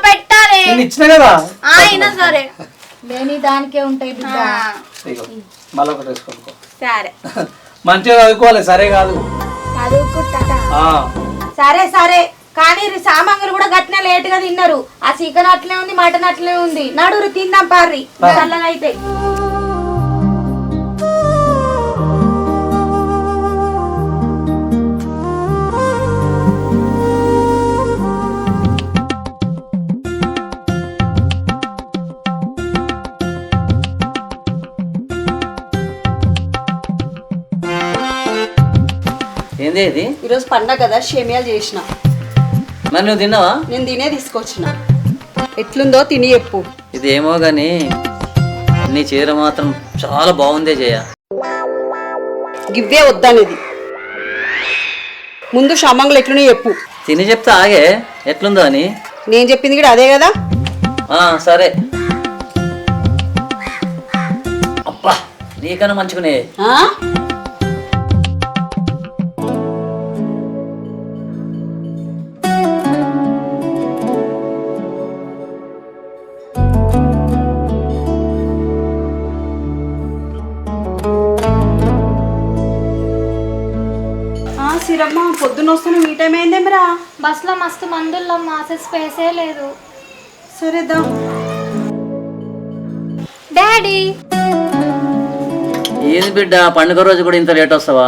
పెట్టాలి. నేను ఇచ్చిన కదా. అయినా సరే లేని దానికే ఉంటాయి బిడ్డ. ఇదిగో, మళ్ళీ ఒకటి వేసుకోనుకో. సరే. మంచిగా చదువుకోవాలి, సరే కాదు. ఆ, సరే సరే, కానీ సామాన్లు కూడా గట్టిన లేట్ గా తిన్నారు. ఆ చికెన్ అట్లే ఉంది, మటన్ అట్లే ఉంది. నడురు తిందాం పార్రి, చల్లనైతే. ఏంది ఇది? ఈరోజు పండగ కదా, షేమియాలు చేసిన. మరి నువ్వు తిన్నావా? నేను తినే తీసుకొచ్చిన. ఎట్లుందో తిని చెప్పు. ఇదేమో గాని నీ చీర మాత్రం చాలా బాగుందే జయ. గివ్వే వద్దనేది. ముందు షమంగులు ఎట్లునే చెప్పు. తిని చెప్తా ఆగే ఎట్లుందో అని. నేను చెప్పింది కూడా అదే కదా. సరే. అబ్బా నీకన్నా మంచుకునే. సిరమ్మ పొద్దున్న వస్తున్న మీ టైం అయిందేమరా? బస్లో మస్తు మందులమ్మా, అసలు స్పేసే లేదు. సరేదా. డాడీ ఏది బిడ్డ, పండుగ రోజు కూడా ఇంత లేట్ వస్తావా?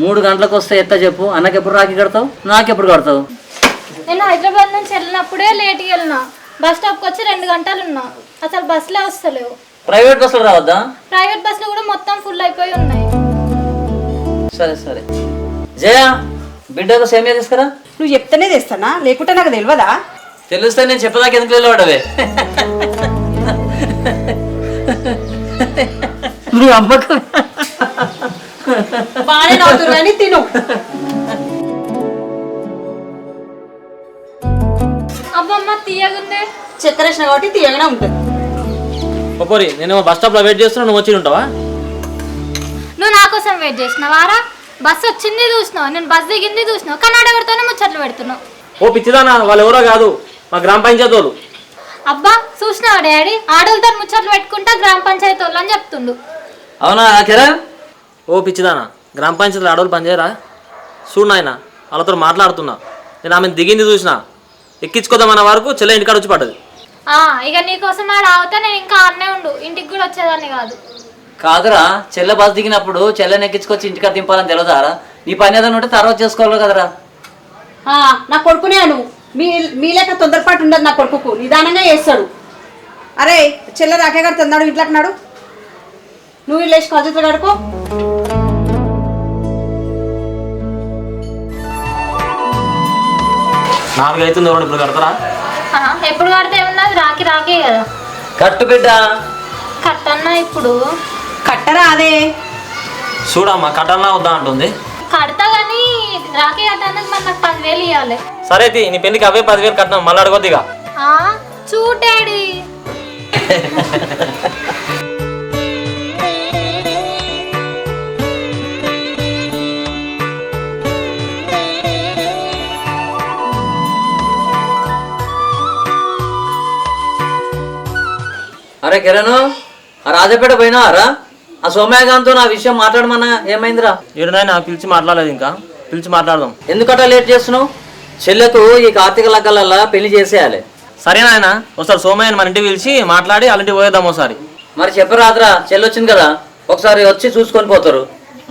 3 గంటలకు వస్తే ఎట్లా చెప్పు? అన్నకెప్పుడు రాఖీ కడతావు, నాకెప్పుడు కడతావు? నేను హైదరాబాద్ నుంచి వెళ్ళినప్పుడే లేట్కి వెళ్ళినా. బస్ స్టాప్కి వచ్చి 2 గంటలు ఉన్నా. అసలు బస్సులే వస్తలేవు. ప్రైవేట్ బస్సులు రావద్దా? ప్రైవేట్ బస్సులు కూడా మొత్తం ఫుల్ అయిపోయి ఉన్నాయి. సరే సరే. జయ, బిడ్డకు సేమియా తీసుకురా. నువ్వు చెప్తేనే తెస్తానా, లేకుంటే నాకు తెలియదా? తెలుస్తే నేను చెప్పదాకా ఎందుకు వెళ్ళవాడవే? నీ అమ్మకు బాగానే నవ్వుతురు కానీ తిను. అబ్బమ్మ తీయగుందే. చక్కెర వేసిన కాబట్టి తీయగానే ఉంటుంది. ఒపోరి నేను బస్ స్టాప్లో వెయిట్ చేస్తున్నా, నువ్వు వచ్చి ఉంటావా? నువ్వు నా కోసం వెయిట్ చేసినావారా? బస్సు వచ్చింది చూసినావు, నేను బస్ దిగింది చూసినావు, కానీ అడగడితోనే ముచ్చట్లు పెడుతున్నావు. ఓ పిచ్చిదానా, వాళ్ళు ఎవరో కాదు, మా గ్రామ పంచాయతీ వాళ్ళు. అబ్బా చూసినావా డాడీ, ఆడోళ్ళతో ముచ్చట్లు పెట్టుకుంటా గ్రామ పంచాయతీ వాళ్ళు అని చెప్తుండు. అవునా కిరణ్? ఓ పిచ్చిదానా, గ్రామ పంచాయతీలో ఆడవాళ్ళు పనిచేయరా? చూడు నాయన, వాళ్ళతో మాట్లాడుతున్నా. నేను ఆమె దిగింది చూసిన, ఎక్కించుకోదామన్న వరకు చెల్లె ఇంటికాడ వచ్చి పడ్డది. ఇక నీకోసం ఆడ ఆవుతా నేను ఇంకా ఆడనే ఉండు, ఇంటికి కూడా వచ్చేదాన్ని కాదు. కాదురా, చెల్లె బస్ దిగినప్పుడు చెల్లెని ఎక్కించుకొచ్చి ఇంటికాడ దింపాలని తెలియదారా? నీ పని ఏదైనా ఉంటే తర్వాత చేసుకోవాలి కదరా. నా కొడుకునే నువ్వు మీ లేక తొందరపాటు ఉండదు నా కొడుకు, నిదానంగా చేస్తాడు. అరే చెల్లె రాకే గారు తొందరడు ఇంట్లోకి నాడు, నువ్వు లేచి కాజుతో కడుకో. నాలుగు అవుతుంది, ఎవరు ఇప్పుడు కడతారా? ఎప్పుడు కడితే ఉన్నది రాకే కదా. కట్టు బిడ్డ. కట్టన్నా ఇప్పుడు కట్టరా అదే చూడమ్మా, కట్టన్నా వద్దా అంటుంది. కడతా కానీ రాకే కట్టడానికి మరి నాకు 10,000 ఇవ్వాలి. సరే తీ, నీ పెళ్లికి అవే 10,000 కట్టినాం, మళ్ళీ అడగొద్దిగా. చూడు డాడీ. అరే కిరణ్, ఆ రాజపేట పోయినారా? ఆ సోమయాగాంతో నా విషయం మాట్లాడమన్నా ఏమైందిరా? ఏడునైనా పిలిచి మాట్లాడలేదు, ఇంకా పిలిచి మాట్లాడదాం. ఎందుకట్లా లేట్ చేస్తున్నావు? చెల్లెకు ఈ కార్తీక లగ్గలల్లా పెళ్లి చేసేయాలి. సరే నాయన, ఒకసారి సోమయ్యని మన ఇంటికి పిలిచి మాట్లాడి వాళ్ళ ఇంటికి పోయేద్దాం ఒకసారి. మరి చెప్పరాదురా, చెల్లి వచ్చింది కదా, ఒకసారి వచ్చి చూసుకొని పోతారు,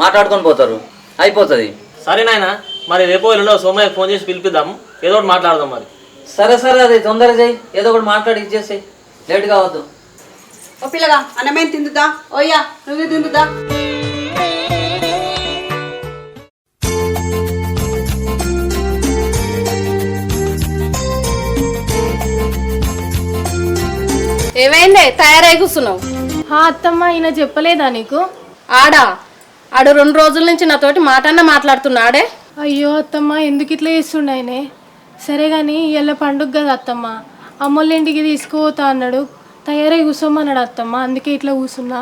మాట్లాడుకొని పోతారు, అయిపోతుంది. సరే నాయన, మరి రేపు ఎల్లుండో సోమయ్యకి ఫోన్ చేసి పిలిపిద్దాం, ఏదో ఒకటి మాట్లాడదాం మరి. సరే సరే, అది తొందరగా చేయి, ఏదో ఒకటి మాట్లాడి ఇచ్చేసేయి, లేట్ కావద్దు. ఓ పిల్లగా అన్నమేం తిందుదా? ఓయ్యా నువ్వు తిందుదా? ఏమైందే తయారై కూర్చున్నావు? అత్తమ్మ, ఈయన చెప్పలేదా నీకు? ఆడు 2 రోజుల నుంచి నాతోటి మాటన్నా మాట్లాడుతున్నాడే. అయ్యో అత్తమ్మ, ఎందుకు ఇట్లా చేస్తుండయనే? సరే కానీ ఇవాళ పండుగ కదా అత్తమ్మ, అమ్మోళ్ళ ఇంటికి తీసుకుపోతా అన్నాడు, తయారై కూర్చోమన్నాడు అత్తమ్మ, అందుకే ఇట్లా కూర్చున్నా.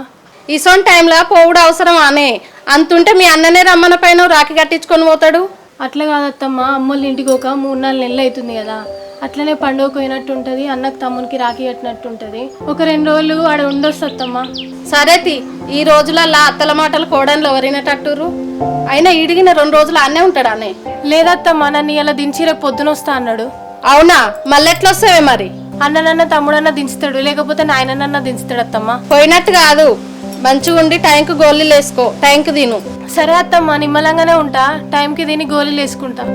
ఇసోన్ టైంలో పోవుడు అవసరం అనే అంతుంటే మీ అన్ననే రమ్మన పైన రాఖీ కట్టించుకొని పోతాడు. అట్లా కాదత్తమ్మ, అమ్మోళ్ళ ఇంటికి ఒక 3-4 నెలలు అవుతుంది కదా, అట్లనే పండుగ పోయినట్టు ఉంటుంది, అన్నకు తమ్మునికి రాఖీ కట్టినట్టు ఉంటుంది. ఒక 2 రోజులు ఆడ ఉండొస్తమ్మా. సరేతి, ఈ రోజులల్లా అత్తల మాటలు కోడన్లు ఎవరినట్టురు? అయినా ఇడిగిన 2 రోజులు అన్నే ఉంటాడు అనే. లేదత్తమ్మ, నన్ను ఇలా దించి రేపు పొద్దున వస్తా అన్నాడు. అవునా? మళ్ళీ ఎట్లా వస్తావే మరి? అన్ననన్న తమ్ముడన్న దించుతాడు, లేకపోతే నాయనన్న దించుతాడు అత్తమ్మ. పోయినట్టు కాదు, మంచిగా ఉండి టైంకి గోళీలు వేసుకో, టైంకి తిను. సరే అత్తమ్మ, నిమ్మలంగానే ఉంటా, టైంకి తిని గోళీలు వేసుకుంటా.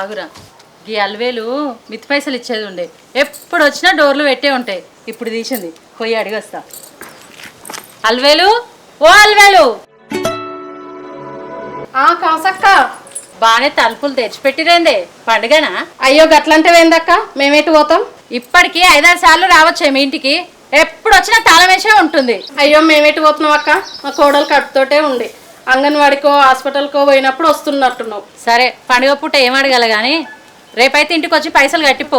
ఆగురా, ఈ అల్వేలు మిత్తి పైసలు ఇచ్చేది ఉండే, ఎప్పుడు వచ్చినా డోర్లు పెట్టే ఉంటాయి. ఇప్పుడు తీసింది, పోయి అడిగొస్తా. అల్వేలు, ఓ అల్వేలు. కాసక్క, బాగానే తలుపులు తెచ్చిపెట్టిరేందే, పండుగనా? అయ్యో గట్లంటేవేందక్క, మేమేటి పోతాం? ఇప్పటికి 5-6 సార్లు రావచ్చే మీ ఇంటికి, ఎప్పుడు వచ్చినా తాళమేసే ఉంటుంది. అయ్యో మేమేటి పోతున్నాం అక్క, మా కోడలు కట్టుతోటే ఉంది, అంగన్వాడికో హాస్పిటల్కో పోయినప్పుడు వస్తున్నట్టున్నావు. సరే, పండుగ పూట ఏం అడగాలి కానీ రేపైతే ఇంటికి వచ్చి పైసలు కట్టిపో.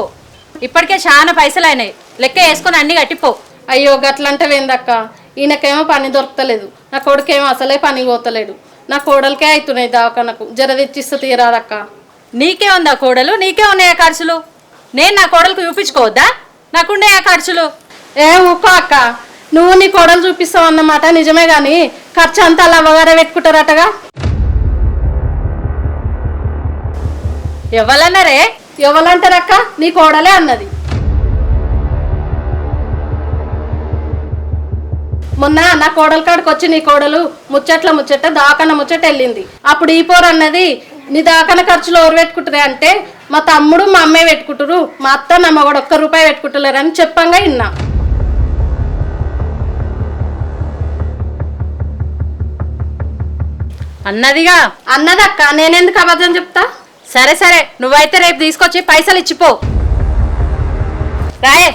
ఇప్పటికే చాలా పైసలు అయినాయి, లెక్క వేసుకొని అన్ని కట్టిపో. అయ్యో గట్లంటేవేందక్క, ఈయనకేమో పని దొరకలేదు, నా కొడుకేమో అసలే పని పోతలేడు, నా కోడలకే అవుతున్నాయి దవాఖానకు, జర తెచ్చిస్తే తీరాదక్క. నీకే ఉందా కోడలు? నీకే ఉన్నాయా ఖర్చులు? నేను నా కోడలకు చూపించుకోవద్దా? నాకుండే ఖర్చులు. ఊకో అక్క, నువ్వు నీ కోడలు చూపిస్తావు అన్నమాట నిజమే గాని ఖర్చు అంతా అలా అవగారే పెట్టుకుంటారటగా. ఎవరన్నారే? ఎవరంటారక్క? నీ కోడలే అన్నది. మొన్న నా కోడల కాడికి వచ్చి నీ కోడలు ముచ్చట దాకన ముచ్చట వెళ్ళింది. అప్పుడు ఈ పోరు అన్నది, నీ దాకన ఖర్చులు ఎవరు పెట్టుకుంటారే అంటే, మా తమ్ముడు మా అమ్మే పెట్టుకుంటారు, మా అత్త నా మగడు 1 రూపాయి పెట్టుకుంటలేరు అని చెప్పంగా విన్నా. అన్నదిగా. అన్నదక్క, నేనెందుకు అబద్ధం చెప్తా? సరే సరే, నువ్వైతే రేపు తీసుకొచ్చి పైసలు ఇచ్చిపో. రాయే.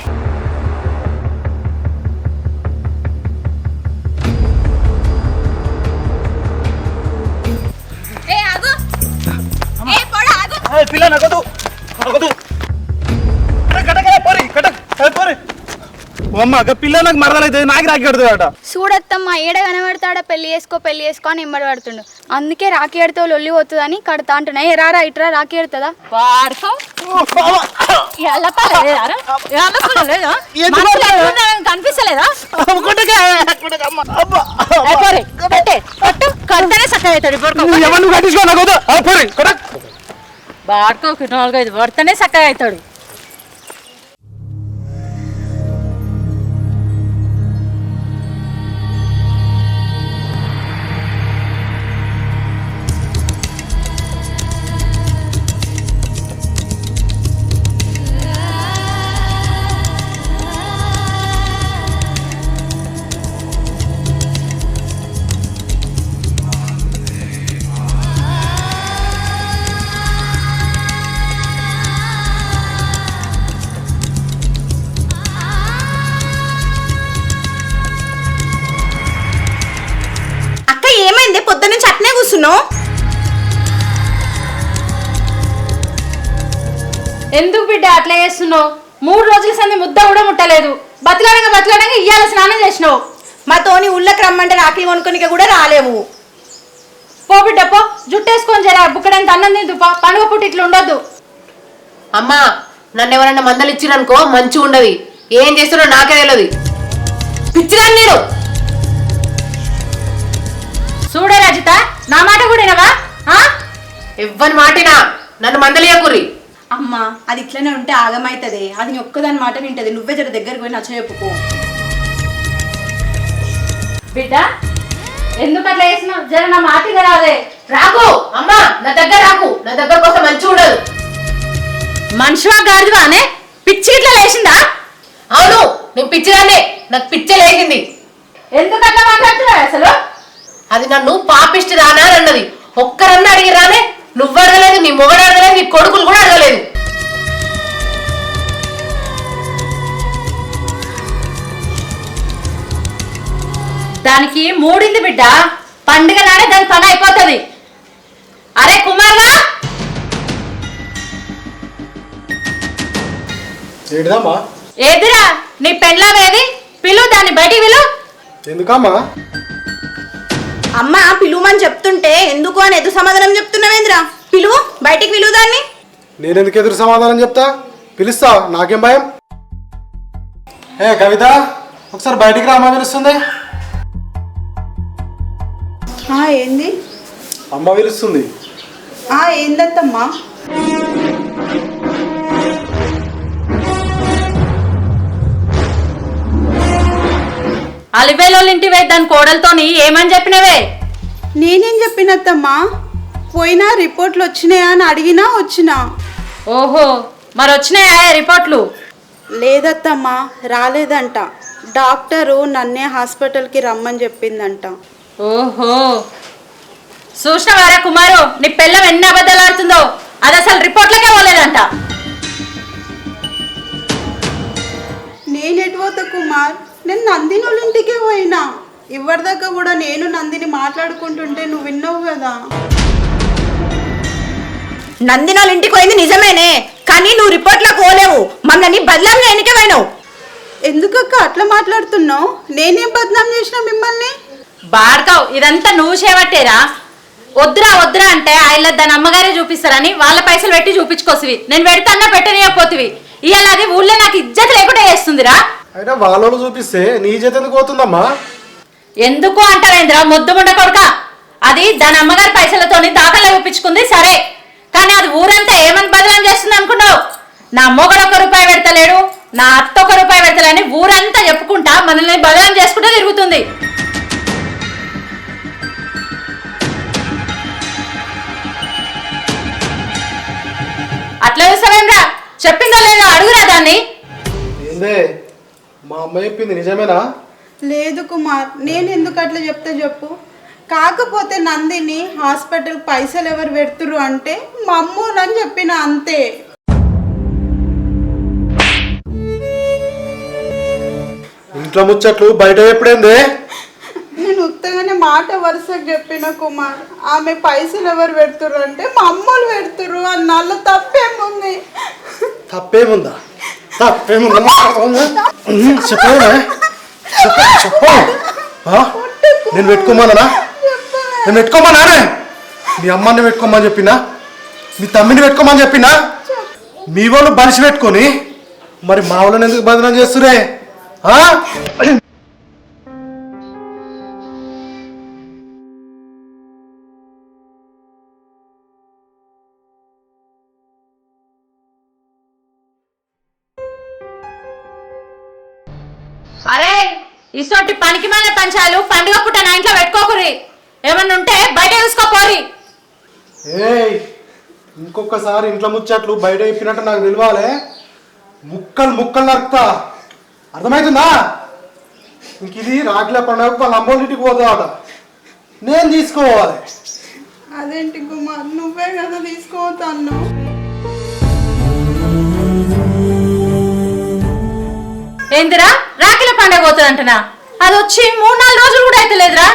పిల్ల నగదు నగదు అమ్మ పిల్ల నాకు మరదలైతే నాకు రాఖీ కడుతుందట. చూడత్తమ్మా ఏడ కనబడతాడా పెళ్లి చేసుకో అని ఇమ్మడి పడుతుండు. అందుకే రాఖీ ఎడతావు లొల్లి పోతుందని కడతా అంటున్నా. రారా ఇట్రా రాఖీ ఎడుతుందా? కనిపిస్తలేదా? బాడుకోకి 4-5 పడితేనే చక్కగా అవుతాడు. ఏమైంది పొద్దు నుంచి అట్నే కూర్చున్నావు? ఎందుకు బిడ్డ అట్లా చేస్తున్నావు? 3 రోజుల సంది ముద్ద కూడా ముట్టలేదు. బతిలాడంగా ఇయ్యాల స్నానం చేసినావు. మాతోని ఊళ్ళకి రమ్మంటే రాఖీ కొనుక్కోనిక కూడా రాలేవు. పో బిడ్డ పో, జుట్టేసుకొని జరా బుక్కడంత అన్నం తిందుపా. పండుగ పుట్టి ఇట్లా ఉండొద్దు. అమ్మా నన్ను ఎవరన్నా మందలు ఇచ్చిరనుకో మంచిగా ఉండదు. ఏం చేస్తున్నా నాకే తెలియదు. పిచ్చిదాన్ని నేను. చూడే రజిత, నా మాట కూడా వినవా? ఎవ్వని మాటినా నన్ను మందలియకుర్రి. అమ్మా అది ఇట్లనే ఉంటే ఆగమైతుంది. అది ఒక్కదాని మాట వింటది. నువ్వే జర దగ్గరికి పోయి నచ్చ చెప్పుకో. బిడ్డ ఎందుకు అట్లా చేసినావు? జర నా మాట రాదే. రాకు అమ్మా, నా దగ్గర రాకు. నా దగ్గర కోసం మంచి ఉండదు. మనిషివా గాడివా అనే పిచ్చి ఇట్లా లేచిందా? అవును నేను పిచ్చిదాన్నే. నాకు పిచ్చి లేచింది. ఎందుకు అట్లా మాట్లాడుతున్నావు అసలు? అది నన్ను పాపిష్టి రానా అని అన్నది. ఒక్కరన్నా అడిగిరానే. నువ్వు అడగలేదు, నీ మొగడు అడగలేదు, నీ కొడుకులు కూడా అడగలేదు. దానికి మూడింది బిడ్డ. పండుగ నాడే దాని పని అయిపోతుంది. అరే కుమార్లా, ఏదిరా నీ పెండ్లామేది? పిలు దాన్ని బయటికి పిలు. ఎందుకమ్మా? అమ్మ పిలువమని చెప్తుంటే ఎందుకు అని ఎదురు సమాధానం చెప్తున్నావేంద్రా? పిలువు, బయటికి పిలువు దాన్ని. నేనెందుకు ఎదురు సమాధానం చెప్తా? పిలుస్తా, నాకేం భయం. ఏ కవిత, ఒకసారి బయటికి రా. అమ్మ పిలుస్తుంది. ఏంది? అమ్మ పిలుస్తుంది. ఏందత్తమ్మా? అలివేలోళ్ళ ఇంటి పోయి దాని కోడలతోని ఏమని చెప్పినవే? నేనేం చెప్పినత్తమ్మా? పోయినా రిపోర్ట్లు వచ్చినాయా అని అడిగినా వచ్చినా. ఓహో, మరి వచ్చినాయా రిపోర్ట్లు? లేదత్తమ్మా, రాలేదంట. డాక్టరు నన్నే హాస్పిటల్కి రమ్మని చెప్పిందంట. ఓహో, చూసినవారా కుమారు, నీ పిల్లం ఎన్ని అబద్ధాలు ఆడుతుందో. అది అసలు రిపోర్ట్లకే పోలేదంట. నేనెటు పోతా కుమార్? నేను నందిని వాళ్ళ ఇంటికే పోయినా. ఇవ్వరిదాకా కూడా నేను నందిని మాట్లాడుకుంటుంటే నువ్వు విన్నావు కదా. నందిని వాళ్ళ ఇంటికి పోయింది నిజమేనే, కానీ నువ్వు రిపోర్ట్లకు పోలేవు. మమ్మల్ని బదలాం చేయనికే పోయినావు. ఎందుకక్క అట్లా మాట్లాడుతున్నావు? నేనేం బదనాం చేసినా మిమ్మల్ని? బాడకావు, ఇదంతా నువ్వు చేపట్టేరా? వద్దురా అంటే ఆయన దాని అమ్మగారే చూపిస్తారని వాళ్ళ పైసలు పెట్టి చూపించుకోసివి. నేను పెడతాన్నా పెట్టనియపోతివి. ఇవాళ అది ఊళ్ళో నాకు ఇజ్జత్ లేకుండా చేస్తుందిరా. అయితే వాళ్ళు చూపిస్తే నీ చేతి ఎందుకు పోతుందమ్మా? ఎందుకు అంటారేంద్రా ముద్దు ముండ కొడుక? అది దాని అమ్మగారి పైసలతోని దాఖలా చూపించుకుంది సరే, కానీ అది ఊరంతా ఏమని బదలాం చేస్తుంది అనుకున్నావు? నా మొగడు 1 రూపాయి పెడతలేడు, నా అత్త 1 రూపాయి పెడతలేని ఊరంతా చెప్పుకుంటా మనల్ని బదలాం చేసుకుంటూ తిరుగుతుంది. అట్లా చూస్తావేంద్రా? చెప్పిందో లేదో అడుగురా దాన్ని. ఏందే మా అమ్మ చెప్పింది నిజమేనా? లేదు కుమార్, నేను ఎందుకు అట్లా చెప్తే చెప్పు. కాకపోతే నందిని హాస్పిటల్ పైసలు ఎవరు పెడుతురు అంటే మా అమ్మోనని చెప్పిన అంతే. ఇంట్లో ముచ్చట్లు బయట ఎప్పుడైందే? నేను ఉత్తగానే మాట వరుసగా చెప్పిన కుమార్. ఆమె పైసలు ఎవరు పెడుతురు అంటే మా అమ్మోళ్ళు పెడుతురు అని నల్లత తప్పేముందా చెప్పే చెప్పు నేను పెట్టుకోమన్నా మీ అమ్మని పెట్టుకోమని చెప్పినా మీ తమ్మిని పెట్టుకోమని చెప్పినా మీ వాళ్ళు బలిసి పెట్టుకొని మరి మా వాళ్ళని ఎందుకు బదనం చేస్తురే అరే ఇసోటి పనికి మన పంచాలు పండుగ పుట్ట నా ఇంట్లో పెట్టుకోకురి. ఏమన్నా ఉంటే బయట చూసుకోపోరి. ఏయ్ ఇంకొకసారి ఇంట్లో ముచ్చట్లు బయట చెప్పినట్టు నాకు తెలియాలి. ముక్కలు నరుకుతా, అర్థమవుతుందా? ఇంక ఇది రాఖీల పండుగకు వాళ్ళ అమ్మోళ్ళింటికి పోతావట, నేను తీసుకోవాలి. అదేంటి గుమ్మ, నువ్వే కదా తీసుకోవద్దాను. ఏందిరా రాఖీల పండుగ పోతుందంటనా? అది వచ్చి 3-4 రోజులు కూడా అయితే లేదురా.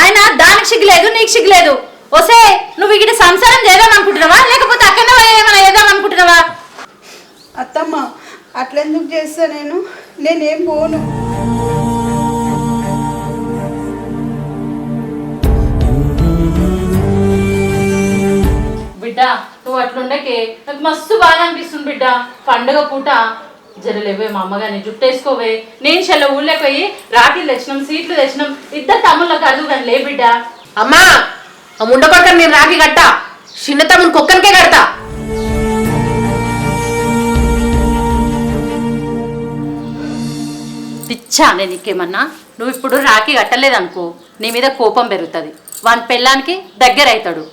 ఆయన దానికి సిగ్గులేదు, నీకు సిగ్గులేదు. వసే నువ్వు ఇక్కడ సంసారం చేద్దాం అనుకుంటున్నావా, లేకపోతే అక్కడ ఏమైనా చేద్దాం అనుకుంటున్నావా? అత్తమ్మ అట్లెందుకు చేస్తా, నేనేం పోను. బిడ్డ నువ్వు అట్లుండకే, నాకు మస్తు బాగా అనిపిస్తుంది బిడ్డ. పండుగ పూట జరలేవే మా అమ్మగారిని జుట్టేసుకోవే. నేను చెల్ల ఊళ్ళోకి పోయి రాఖీలు తెచ్చినాం, సీట్లు తెచ్చినాం, ఇద్దరు తమ్ముళ్ళకి అడుగు కానీ లే బిడ్డ. అమ్మా ఆ ముండ కొడుక నేను రాఖీ కట్టా, చిన్న తమ్ముని కుక్కనికే కడతా. పిచ్చా నేను నీకేమన్నా? నువ్వు ఇప్పుడు రాఖీ కట్టలేదనుకో నీ మీద కోపం పెరుగుతుంది. వాని పెళ్ళానికి దగ్గర అవుతాడు.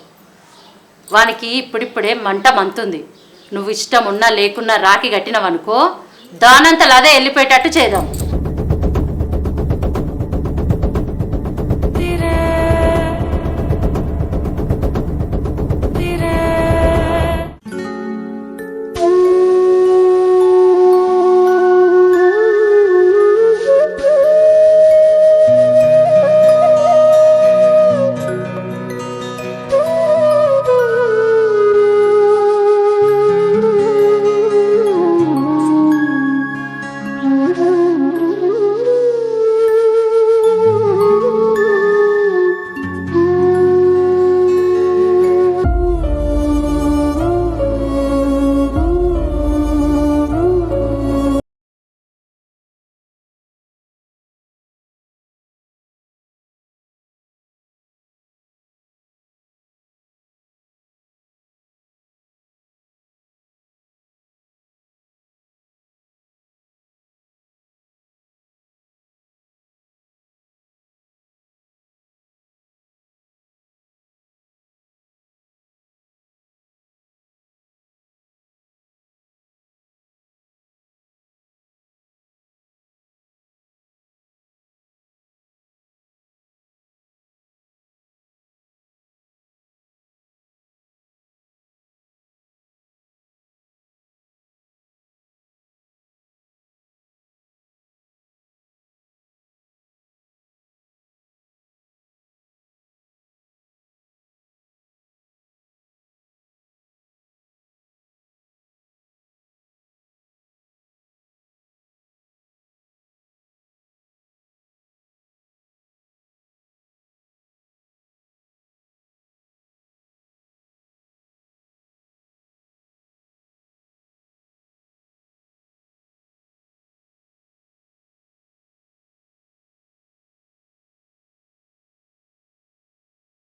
వానికి ఇప్పుడిప్పుడే మంట మంతుంది. నువ్వు ఇష్టం ఉన్నా లేకున్నా రాఖీ కట్టినవనుకో దానంతలా అదే వెళ్ళిపోయేటట్టు చేద్దాం.